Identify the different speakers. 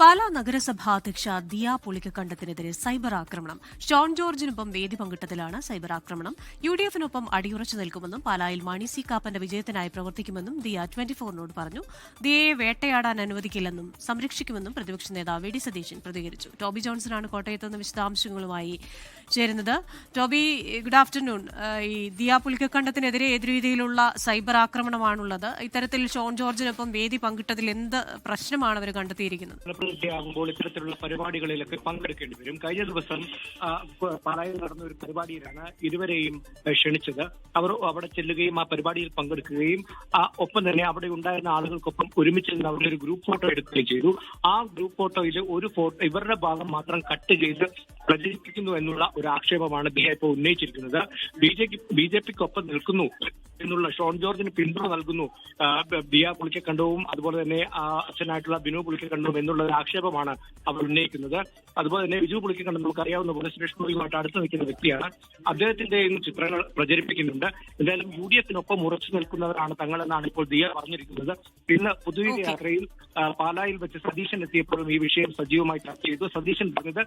Speaker 1: പാലാ നഗരസഭാ അധ്യക്ഷ ദിയ പുളിക്കക്കണ്ടത്തിനെതിരെ സൈബർ ആക്രമണം. ഷോൺ ജോർജിനൊപ്പം വേദി പങ്കിട്ടതിലാണ് സൈബർ ആക്രമണം. യുഡിഎഫിനൊപ്പം അടിയുറച്ചു നിൽക്കുമെന്നും പാലായിൽ മാണി സി കാപ്പന്റെ വിജയത്തിനായി പ്രവർത്തിക്കുമെന്നും ദിയ 24നോട് പറഞ്ഞു. ദിയയെ വേട്ടയാടാൻ അനുവദിക്കില്ലെന്നും സംരക്ഷിക്കുമെന്നും പ്രതിപക്ഷ നേതാവ് വി ഡി സതീശൻ പ്രതികരിച്ചു. ടോബി ജോൺസണാണ് കോട്ടയത്ത് നിന്ന് വിശദാംശങ്ങളുമായി ചേരുന്നത്. Toby, good afternoon. ഈ ദിയ പുളിക്കക്കണ്ടത്തിനെതിരെ ഏത് രീതിയിലുള്ള സൈബർ ആക്രമണമാണുള്ളത്? ഇത്തരത്തിൽ ഷോൺ ജോർജിനൊപ്പം വേദി പങ്കിട്ടതിൽ എന്ത് പ്രശ്നമാണ് അവർ കണ്ടെത്തിയിരിക്കുന്നത്?
Speaker 2: ആകുമ്പോൾ ഇത്തരത്തിലുള്ള പരിപാടികളിലൊക്കെ പങ്കെടുക്കേണ്ടി വരും. കഴിഞ്ഞ ദിവസം പാലായിൽ നടന്ന ഒരു പരിപാടിയിലാണ് ഇരുവരെയും ക്ഷണിച്ചത്. അവർ അവിടെ ചെല്ലുകയും ആ പരിപാടിയിൽ പങ്കെടുക്കുകയും ഒപ്പം തന്നെ അവിടെ ഉണ്ടായിരുന്ന ആളുകൾക്കൊപ്പം ഒരുമിച്ച് നിന്ന് അവരുടെ ഒരു ഗ്രൂപ്പ് ഫോട്ടോ എടുക്കുകയും ചെയ്തു. ആ ഗ്രൂപ്പ് ഫോട്ടോയിൽ ഒരു ഫോട്ടോ ഇവരുടെ ഭാഗം മാത്രം കട്ട് ചെയ്ത് പ്രചരിപ്പിക്കുന്നു എന്നുള്ള ഒരു ആക്ഷേപമാണ് ദിയ ഇപ്പോൾ ഉന്നയിച്ചിരിക്കുന്നത്. ബി ജെ പിക്കൊപ്പം നിൽക്കുന്നു എന്നുള്ള, ഷോൺ ജോർജിന് പിന്തുണ നൽകുന്നു ദിയ പുളിക്കക്കണ്ടവും അതുപോലെ തന്നെ അച്ഛനായിട്ടുള്ള ബിനു പുളിക്കക്കണ്ടവും എന്നുള്ള ഒരു ആക്ഷേപമാണ് അവർ ഉന്നയിക്കുന്നത്. അതുപോലെ തന്നെ ബിജു പുളിക്കക്കണ്ടം നമുക്കറിയാവുന്ന പോലെ സുരേഷ് ഗോപിയുമായിട്ട് അടുത്ത് നിൽക്കുന്ന വ്യക്തിയാണ്. അദ്ദേഹത്തിന്റെ ചിത്രങ്ങൾ പ്രചരിപ്പിക്കുന്നുണ്ട്. എന്തായാലും യുഡിഎഫിനൊപ്പം ഉറച്ചു നിൽക്കുന്നവരാണ് തങ്ങളെന്നാണ് ഇപ്പോൾ ദിയ പറഞ്ഞിരിക്കുന്നത്. ഇന്ന് പൊതുവിധി യാത്രയിൽ പാലായിൽ വെച്ച് സതീശൻ എത്തിയപ്പോഴും ഈ വിഷയം സജീവമായി ചർച്ച ചെയ്തു. സതീശൻ പറഞ്ഞത്